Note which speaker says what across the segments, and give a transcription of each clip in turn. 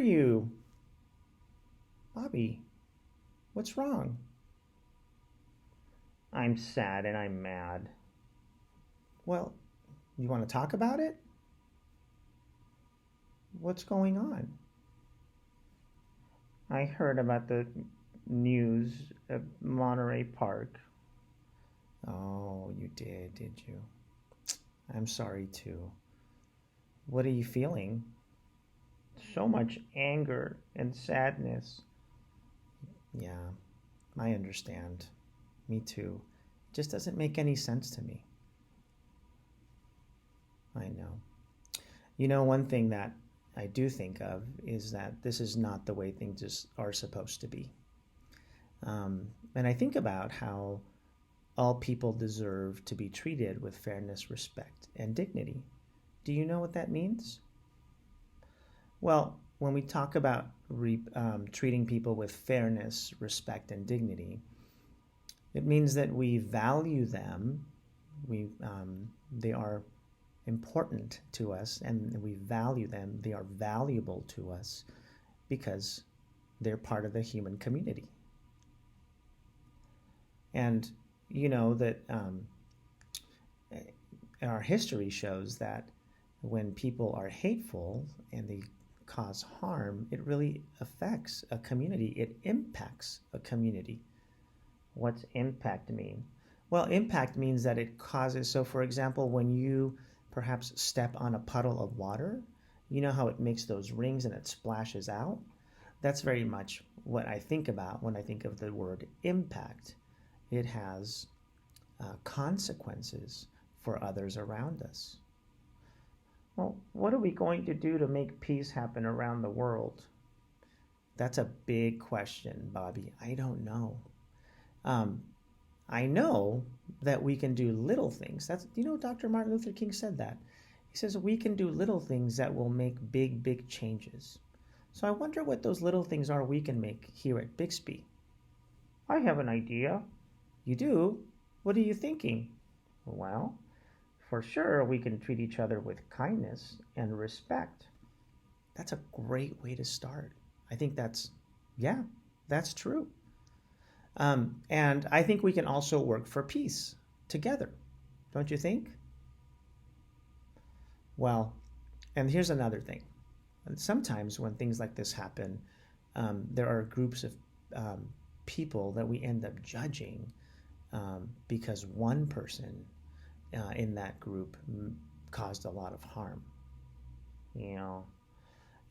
Speaker 1: you? Bobby, what's wrong? I'm sad and I'm mad. Well, you want to talk about it? What's going on? I heard about the news at Monterey Park. Oh, you did you? I'm sorry too. What are you feeling? So much anger and sadness. Yeah, I understand. Me too. It just doesn't make any sense to me. I know. One thing that I do think of is that this is not the way things are supposed to be. And I think about how all people deserve to be treated with fairness, respect, and dignity. Do you know what that means? Well, when we talk about treating people with fairness, respect, and dignity, it means that we value them. They are important to us, and we value them. They are valuable to us because they're part of the human community. And you know that our history shows that when people are hateful and they cause harm, it really affects a community. It impacts a community. What's impact mean? Well, impact means that it causes, so for example, when you perhaps step on a puddle of water, you know how it makes those rings and it splashes out? That's very much what I think about when I think of the word impact. It has consequences for others around us. Well, what are we going to do to make peace happen around the world? That's a big question, Bobby. I don't know. I know that we can do little things. Dr. Martin Luther King said that. He says we can do little things that will make big, big changes. So I wonder what those little things are we can make here at Bixby. I have an idea. You do? What are you thinking? Well, for sure we can treat each other with kindness and respect. That's a great way to start. I think that's true. And I think we can also work for peace together. Don't you think? Well, and here's another thing. Sometimes when things like this happen, there are groups of people that we end up judging because one person in that group caused a lot of harm.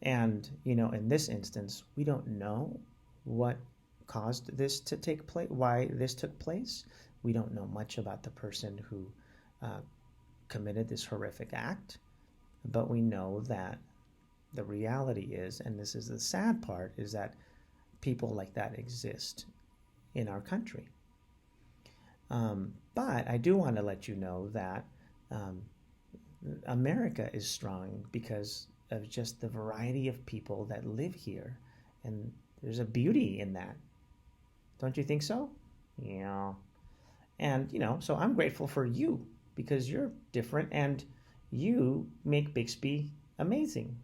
Speaker 1: And in this instance, we don't know what caused this to take place, why this took place. We don't know much about the person who committed this horrific act, but we know that the reality is, and this is the sad part, is that people like that exist in our country. But I do want to let you know that America is strong because of just the variety of people that live here, and there's a beauty in that. Don't you think so? Yeah. And, so I'm grateful for you because you're different and you make Bixby amazing.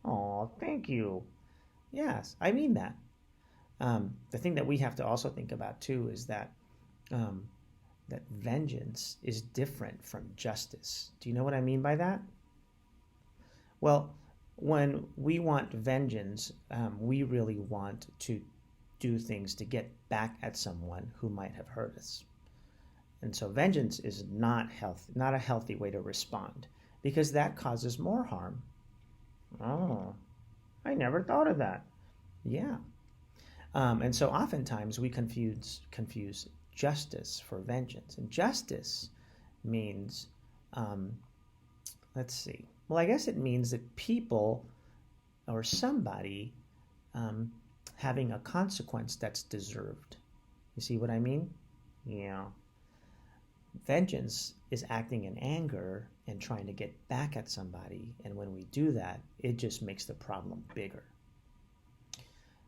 Speaker 1: Oh, thank you. Yes, I mean that. The thing that we have to also think about too is that that vengeance is different from justice. Do you know what I mean by that? Well, when we want vengeance, we really want to do things to get back at someone who might have hurt us. And so vengeance is not a healthy way to respond because that causes more harm. Oh, I never thought of that. Yeah. And so oftentimes we confuse justice for vengeance. And justice means, let's see. Well, I guess it means that people or somebody having a consequence that's deserved. You see what I mean? Yeah. Vengeance is acting in anger and trying to get back at somebody. And when we do that, it just makes the problem bigger.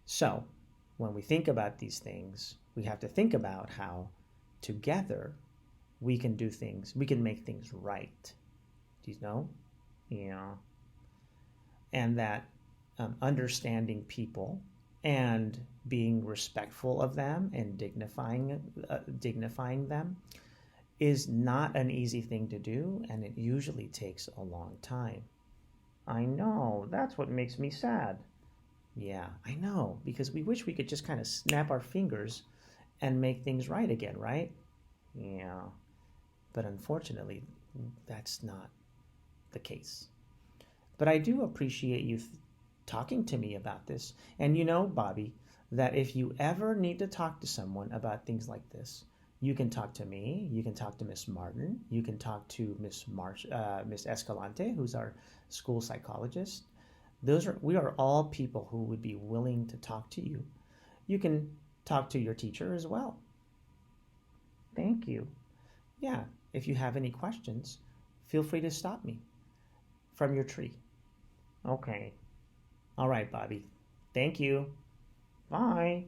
Speaker 1: So when we think about these things, we have to think about how together we can do things, we can make things right. Do you know? Yeah. And that understanding people and being respectful of them and dignifying them is not an easy thing to do, and it usually takes a long time. I know, that's what makes me sad. Yeah, I know, because we wish we could just kind of snap our fingers and make things right again, right? Yeah, but unfortunately, that's not the case. But I do appreciate you talking to me about this. And you know, Bobby, that if you ever need to talk to someone about things like this, you can talk to me, you can talk to Miss Martin, you can talk to Miss Escalante, who's our school psychologist. We are all people who would be willing to talk to you. You can talk to your teacher as well. Thank you. Yeah, if you have any questions, feel free to stop me from your tree. Okay. All right, Bobby. Thank you. Bye.